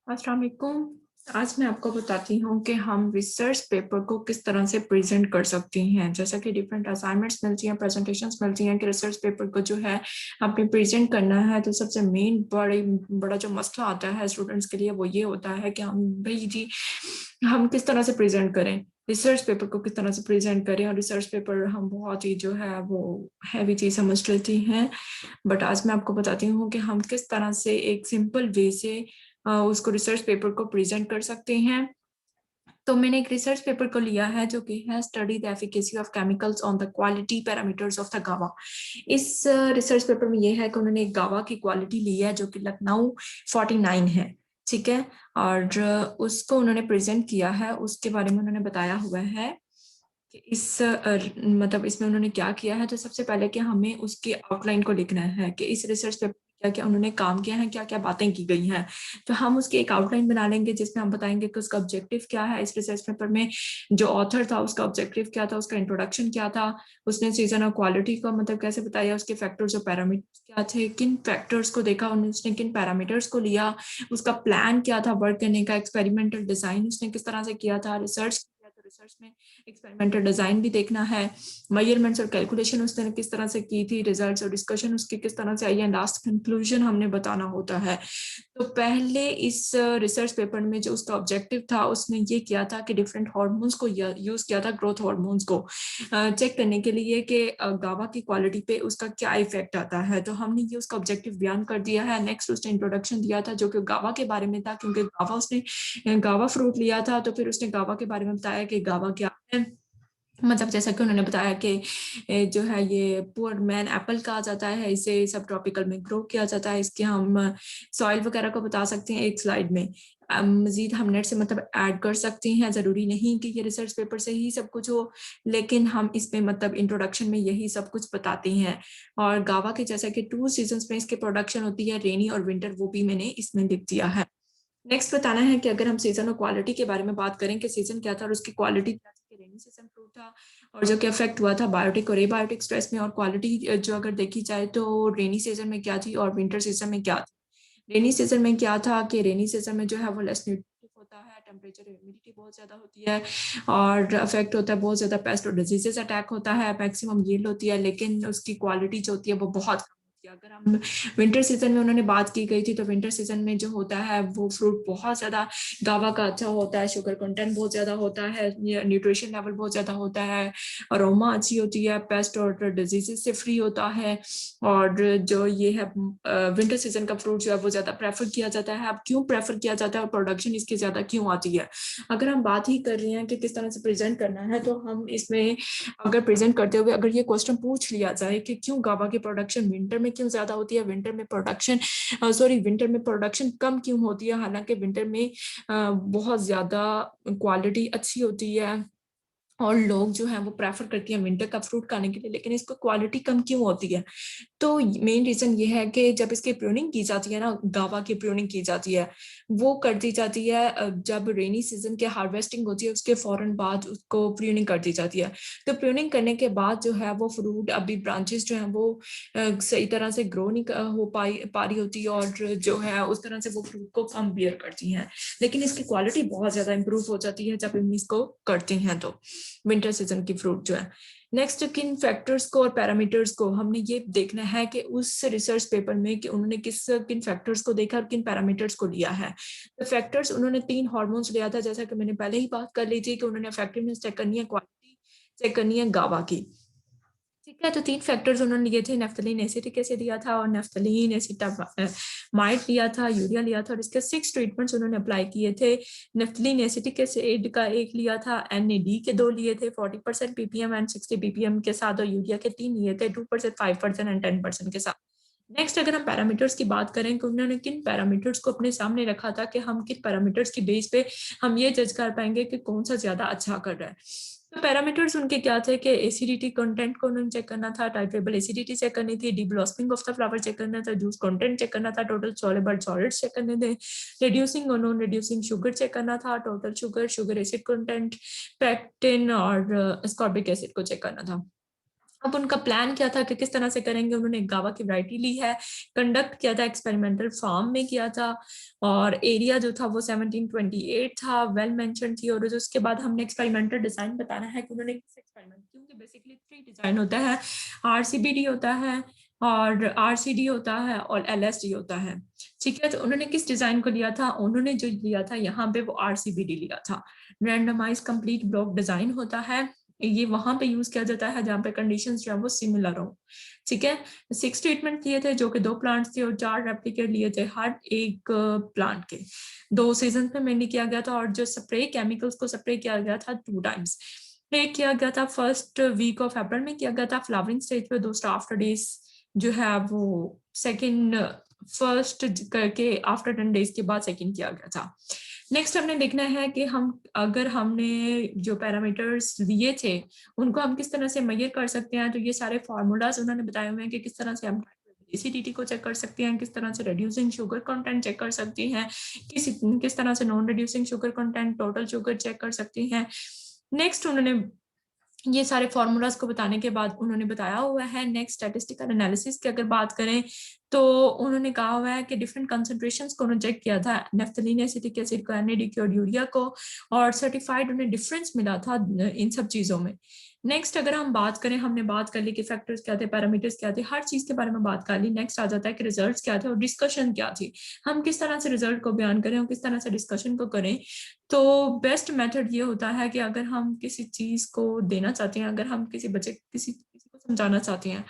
अस्सलाम वालेकुम। आज मैं आपको बताती हूँ कि हम रिसर्च पेपर को किस तरह से प्रेजेंट कर सकती हैं। जैसा कि डिफरेंट असाइनमेंट्स मिलती हैं, प्रेजेंटेशंस मिलती हैं कि रिसर्च पेपर को जो है आपने प्रेजेंट करना है, तो सबसे मेन बड़ा जो मसला आता है स्टूडेंट्स के लिए वो ये होता है कि हम किस तरह से प्रेजेंट करें, रिसर्च पेपर को किस तरह से प्रेजेंट करें। और रिसर्च पेपर हम बहुत ही जो है वो हैवी चीज़ समझ लेती हैं, बट आज मैं आपको बताती हूँ कि हम किस तरह से एक सिंपल वे से उसको रिसर्च पेपर को प्रेजेंट कर सकते हैं। तो मैंने एक रिसर्च पेपर को लिया है जो कि है study the efficacy of chemicals on the quality parameters of the गावा। इस रिसर्च पेपर में ये है कि उन्होंने एक गावा की क्वालिटी ली है जो कि लखनऊ 49 है, ठीक है। और उसको उन्होंने प्रेजेंट किया है, उसके बारे में उन्होंने बताया हुआ है कि मतलब इसमें उन्होंने क्या किया है। तो सबसे पहले कि हमें उसकी आउटलाइन को लिखना है कि इस रिसर्च पेपर में क्या क्या उन्होंने काम किया है, क्या क्या बातें की गई हैं। तो हम उसकी एक आउटलाइन बना लेंगे जिसमें हम बताएंगे कि उसका ऑब्जेक्टिव क्या है इस रिसर्च पेपर में, जो ऑथर था उसका ऑब्जेक्टिव क्या था, उसका इंट्रोडक्शन क्या था, उसने सीजन और क्वालिटी का मतलब कैसे बताया, उसके फैक्टर्स और पैरामीटर्स क्या थे, किन फैक्टर्स को देखा उसने, किन पैरामीटर्स को लिया, उसका प्लान क्या था वर्क करने का, एक्सपेरिमेंटल डिजाइन उसने किस तरह से किया था, रिसर्च किया तो रिसर्च में एक्सपेरिमेंटल डिजाइन भी देखना है, मेजरमेंट्स और कैलकुलेशन उसने किस तरह से की थी, रिजल्ट्स और डिस्कशन उसकी किस तरह से आई है, लास्ट कंक्लूजन हमने बताना होता है। तो पहले इस रिसर्च पेपर में जो उसका ऑब्जेक्टिव था उसने ये किया था कि डिफरेंट हार्मोन्स को यूज किया था, ग्रोथ हार्मोन्स को चेक करने के लिए कि गावा की क्वालिटी पे उसका क्या इफेक्ट आता है। तो हमने ये उसका ऑब्जेक्टिव बयान कर दिया है। नेक्स्ट उसने इंट्रोडक्शन दिया था जो कि गावा के बारे में था, क्योंकि गावा उसने गावा फ्रूट लिया था, तो फिर उसने गावा के बारे में बताया कि गावा क्या है। मतलब जैसा कि उन्होंने बताया कि जो है ये पुअर मैन एप्पल कहा जाता है, इसे सब ट्रॉपिकल में ग्रो किया जाता है, इसके हम सॉइल वगैरह को बता सकते हैं एक स्लाइड में। मजीद हम नेट से मतलब ऐड कर सकते हैं, जरूरी नहीं कि ये रिसर्च पेपर से ही सब कुछ हो, लेकिन हम इसमें मतलब इंट्रोडक्शन में यही सब कुछ बताते हैं। और गावा के जैसा कि 2 सीजन में इसकी प्रोडक्शन होती है, रेनी और विंटर, वो भी मैंने इसमें लिख दिया है। नेक्स्ट बताना है कि अगर हम सीजन और क्वालिटी के बारे में बात करें कि सीजन क्या था और उसकी क्वालिटी क्या थी, रेनी सीजन फ्रूट था और जो कि अफेक्ट हुआ था बायोटिक और एबायोटिक स्ट्रेस में, और क्वालिटी जो अगर देखी जाए तो रेनी सीजन में क्या थी और विंटर सीजन में क्या थी। रेनी सीजन में क्या था कि रेनी सीजन में जो है वो लेस न्यूट्रिटिव होता है, टेम्परेचर ह्यूमिडिटी बहुत ज्यादा होती है और अफेक्ट होता है बहुत ज्यादा, पेस्ट और डिजीजेस अटैक होता है, मैक्सिमम यील्ड होती है, लेकिन उसकी क्वालिटी जो होती है वो बहुत कम होती है। अगर हम विंटर सीजन में उन्होंने बात की गई थी, तो विंटर सीजन में जो होता है वो फ्रूट बहुत ज्यादा गावा का अच्छा होता है, शुगर कंटेंट बहुत ज्यादा होता है, न्यूट्रिशन लेवल बहुत ज्यादा होता है, अरोमा अच्छी होती है, पेस्ट और डिजीजेस से फ्री होता है। और जो ये है विंटर सीजन का फ्रूट जो है वो ज्यादा प्रेफर किया जाता है। अब क्यों प्रेफर किया जाता है और प्रोडक्शन इसकी ज्यादा क्यों आती है, अगर हम बात ही कर रहे हैं कि किस तरह से प्रेजेंट करना है, तो हम इसमें अगर प्रेजेंट करते हुए अगर ये क्वेश्चन पूछ लिया जाए कि क्यों गावा की प्रोडक्शन विंटर में क्यों ज्यादा होती है, विंटर में प्रोडक्शन कम क्यों होती है, हालांकि विंटर में बहुत ज्यादा क्वालिटी अच्छी होती है और लोग जो है वो प्रेफर करती हैं विंटर का फ्रूट खाने के लिए, लेकिन इसको क्वालिटी कम क्यों होती है। तो मेन रीजन ये है कि जब इसकी प्रूनिंग की जाती है ना, गावा की प्रूनिंग की जाती है, वो कर दी जाती है जब रेनी सीजन की हार्वेस्टिंग होती है उसके फौरन बाद उसको प्रूनिंग कर दी जाती है। तो प्रूनिंग करने के बाद जो है वो फ्रूट अभी ब्रांचेस जो है वो सही तरह से ग्रो नहीं हो पा रही होती है, और जो है उस तरह से वो फ्रूट को कम बियर करती हैं, लेकिन इसकी क्वालिटी बहुत ज्यादा इंप्रूव हो जाती है जब हम इसको करते हैं। तो विंटर सीजन की फ्रूट जो है, नेक्स्ट किन फैक्टर्स को और पैरामीटर्स को हमने ये देखना है कि उस रिसर्च पेपर में कि उन्होंने किन फैक्टर्स को देखा और किन पैरामीटर्स को लिया है। तो फैक्टर्स उन्होंने 3 हार्मोन्स लिया था, जैसा कि मैंने पहले ही बात कर ली थी कि उन्होंने इफेक्टिवनेस चेक करनी है, क्वालिटी चेक करनी है गावा की, ठीक है। तो 3 फैक्टर्स उन्होंने लिए थे, नेफ्थलीन एसिटिक एसिड लिया था और नेफ्थलीन एसिटामाइड लिया था, यूरिया लिया था, और इसके 6 ट्रीटमेंट्स उन्होंने अप्लाई किए थे। नेफ्थलीन एसिटिक एसिड का 1 लिया था, NAD के 2 लिए थे 40% ppm एंड 60 ppm के साथ, और यूरिया के 3 लिए थे 2%, 5% एंड 10% के साथ। नेक्स्ट अगर हम पैरामीटर्स की बात करें कि उन्होंने किन पैरामीटर्स को अपने सामने रखा था कि हम किन पैरामीटर्स की बेस पे हम ये जज कर पाएंगे कि कौन सा ज्यादा अच्छा कर रहा है। तो पैरामीटर्स उनके क्या थे कि एसिडिटी कंटेंट को उन्होंने चेक करना था, टाइट्रेबल एसिडिटी चेक करनी थी, डीब्लॉसमिंग ऑफ द फ्लावर चेक करना था, जूस कंटेंट चेक करना था, टोटल सॉल्युबल सॉलिड्स चेक करने थे, रिड्यूसिंग और नॉन रिड्यूसिंग शुगर चेक करना था, total sugar, sugar acid content, pectin और स्कॉर्बिक एसिड को चेक करना था। अब उनका प्लान क्या था कि किस तरह से करेंगे। उन्होंने गावा की वैरायटी ली है, कंडक्ट किया था, एक्सपेरिमेंटल फार्म में किया था, और एरिया जो था वो 1728 था, वेल मेंशन थी। और उसके बाद हमने एक्सपेरिमेंटल डिजाइन बताना है कि उन्होंने किस एक्सपेरिमेंट, क्योंकि बेसिकली 3 डिजाइन होता है, आरसीबीडी होता है और आरसीडी होता है और एलएसडी होता है। ठीक है, तो उन्होंने किस डिजाइन को लिया था, उन्होंने जो लिया था यहाँ पे वो आरसीबीडी लिया था, रैंडमाइज कंप्लीट ब्लॉक डिजाइन होता है। ये वहां पे यूज किया जाता है जहाँ पे कंडीशंस जो है वो सिमिलर हो। ठीक है, 6 ट्रीटमेंट लिए थे जो कि 2 प्लांट्स थे और 4 रेप्लिकेट लिए थे हर एक प्लांट के। 2 सीजन में मेनली किया गया था, और जो स्प्रे केमिकल्स को स्प्रे किया गया था 2 टाइम्स। एक किया गया था फर्स्ट वीक ऑफ अप्रैल में किया गया था फ्लावरिंग स्टेज पे, दूसरा आफ्टर डेज जो है वो सेकेंड, फर्स्ट करके आफ्टर 10 डेज के बाद सेकेंड किया गया था। नेक्स्ट हमने देखना है कि हम अगर हमने जो पैरामीटर्स दिए थे उनको हम किस तरह से मेजर कर सकते हैं। तो ये सारे फार्मूलाज उन्होंने बताए हुए हैं कि किस तरह से हम एसिडिटी को चेक कर सकते हैं, किस तरह से रिड्यूसिंग शुगर कंटेंट चेक कर सकते हैं, किस तरह से non reducing sugar content, total sugar check कर सकते हैं। नेक्स्ट उन्होंने ये सारे फॉर्मूलाज को बताने के बाद उन्होंने बताया हुआ है नेक्स्ट स्टैटिस्टिकल एनालिसिस की अगर बात करें तो उन्होंने कहा हुआ है कि डिफरेंट कंसंट्रेशंस को उन्होंने चेक किया था, नेफ्थलीन, एसिटिक एसिड को, NADH और यूरिया को, और सर्टिफाइड उन्हें डिफरेंस मिला था इन सब चीजों में। नेक्स्ट अगर हम बात करें, हमने बात कर ली कि फैक्टर्स क्या थे, पैरामीटर्स क्या थे, हर चीज के बारे में बात कर ली। नेक्स्ट आ जाता है कि रिजल्ट्स क्या थे और डिस्कशन क्या थी, हम किस तरह से रिजल्ट को बयान करें और किस तरह से डिस्कशन को करें। तो बेस्ट मेथड ये होता है कि अगर हम किसी चीज को देना चाहते हैं, अगर हम किसी बच्चे किसी को समझाना चाहते हैं,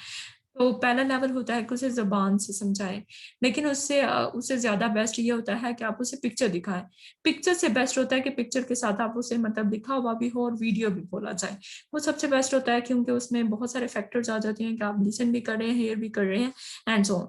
तो पहला लेवल होता है कि उसे जुबान से समझाएं, लेकिन उससे ज्यादा बेस्ट ये होता है कि आप उसे पिक्चर दिखाएं। पिक्चर से बेस्ट होता है कि पिक्चर के साथ आप उसे मतलब दिखा हुआ भी हो और वीडियो भी बोला जाए, वो सबसे बेस्ट होता है, क्योंकि उसमें बहुत सारे फैक्टर्स आ जाते हैं कि आप लिसन भी कर रहे हैं, हेयर भी कर रहे हैं, and so on.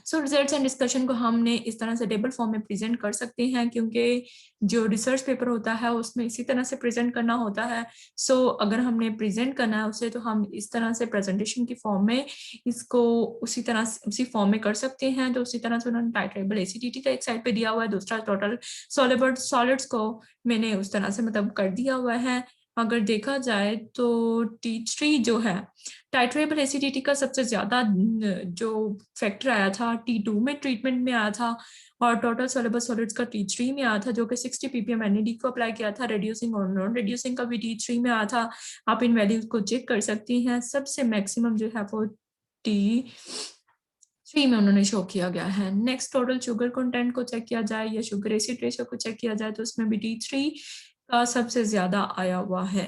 So results and discussion को हमने इस तरह से टेबल फॉर्म में प्रेजेंट कर सकते हैं, क्योंकि जो रिसर्च पेपर होता है उसमें इसी तरह से प्रेजेंट करना होता है। सो अगर हमने प्रेजेंट करना है उसे, तो हम इस तरह से प्रेजेंटेशन की फॉर्म में इसको उसी तरह से उसी फॉर्म में कर सकते हैं। तो उसी तरह से उन्होंने टाइट्रेबल एसिडिटी का एक साइड पे दिया हुआ है, दूसरा टोटल सॉल्युबल सॉलिड्स को मैंने उस तरह से मतलब कर दिया हुआ है। अगर देखा जाए तो T3 जो है, टाइट्रेबल एसिडिटी का सबसे ज्यादा जो फैक्टर आया था T2 में ट्रीटमेंट में आया था, और टोटल सॉल्युबल सॉलिड्स का T3 में आया था, जो कि 60 ppm NAD को अप्लाई किया था। रिड्यूसिंग और नॉन रिड्यूसिंग का भी T3 में आया था। आप इन वैल्यूज को चेक कर सकती हैं। सबसे मैक्सिमम जो है वो T3 में उन्होंने शो किया गया है। नेक्स्ट टोटल शुगर कंटेंट को चेक किया जाए या शुगर एसिड रेशियो को चेक किया जाए, तो उसमें भी T3 का सबसे ज्यादा आया हुआ है।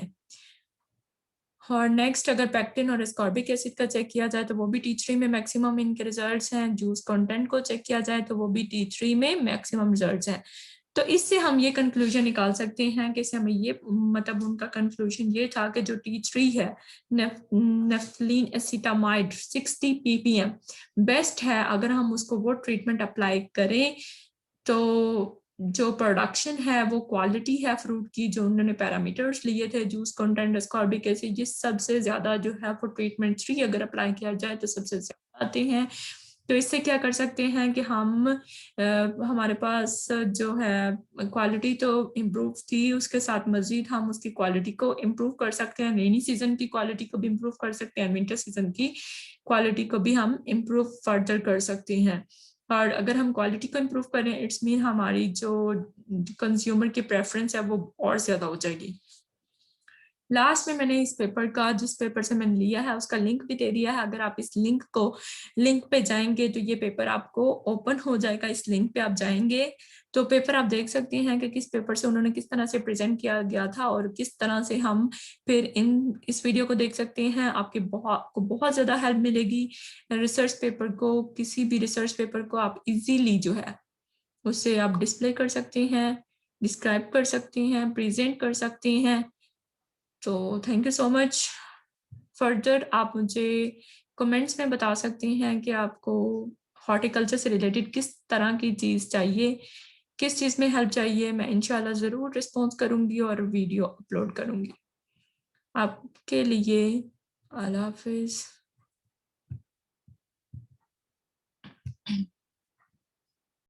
और नेक्स्ट अगर पैक्टिन और एस्कॉर्बिक एसिड का चेक किया जाए तो वो भी T3 में मैक्सिमम इनके रिजल्ट्स हैं। जूस कंटेंट को चेक किया जाए तो वो भी T3 में मैक्सिमम रिजल्ट्स हैं। तो इससे हम ये कंक्लूजन निकाल सकते हैं कि इससे हमें ये मतलब उनका कंक्लूजन ये था कि जो T3 है, नेफ्थलीन एसिटामाइड 60 ppm बेस्ट है। अगर हम उसको वो ट्रीटमेंट अप्लाई करें तो जो प्रोडक्शन है, वो क्वालिटी है फ्रूट की, जो उन्होंने पैरामीटर्स लिए थे, जूस कंटेंट, एस्कॉर्बिक एसिड, ये सबसे ज्यादा जो है वो ट्रीटमेंट 3 अगर अप्लाई किया जाए तो सबसे ज्यादा आते हैं। तो इससे क्या कर सकते हैं कि हम हमारे पास जो है क्वालिटी तो इम्प्रूव थी, उसके साथ मजीद हम उसकी क्वालिटी को इम्प्रूव कर सकते हैं। रेनी सीजन की क्वालिटी को भी इम्प्रूव कर सकते हैं, विंटर सीजन की क्वालिटी को भी हम इम्प्रूव फर्दर कर सकते हैं। और अगर हम क्वालिटी को इम्प्रूव करें, इट्स मीन हमारी जो कंज्यूमर की प्रेफरेंस है वो और ज्यादा हो जाएगी। लास्ट में मैंने इस पेपर का, जिस पेपर से मैंने लिया है, उसका लिंक भी दे दिया है। अगर आप इस लिंक पे जाएंगे तो ये पेपर आपको ओपन हो जाएगा। इस लिंक पे आप जाएंगे तो पेपर आप देख सकते हैं कि किस पेपर से उन्होंने किस तरह से प्रेजेंट किया गया था और किस तरह से हम फिर इस वीडियो को देख सकते हैं। आपको बहुत ज्यादा हेल्प मिलेगी रिसर्च पेपर को। किसी भी रिसर्च पेपर को आप इजीली जो है उससे आप डिस्प्ले कर सकते हैं, डिस्क्राइब कर सकते हैं, प्रेजेंट कर सकते हैं। तो thank you so much. Further आप मुझे कमेंट्स में बता सकते हैं कि आपको हॉर्टिकल्चर से रिलेटेड किस तरह की चीज़ चाहिए, किस चीज़ में हेल्प चाहिए। मैं इंशाल्लाह ज़रूर रिस्पॉन्स करूँगी और वीडियो अपलोड करूँगी आपके लिए। अल्लाह हाफिज़।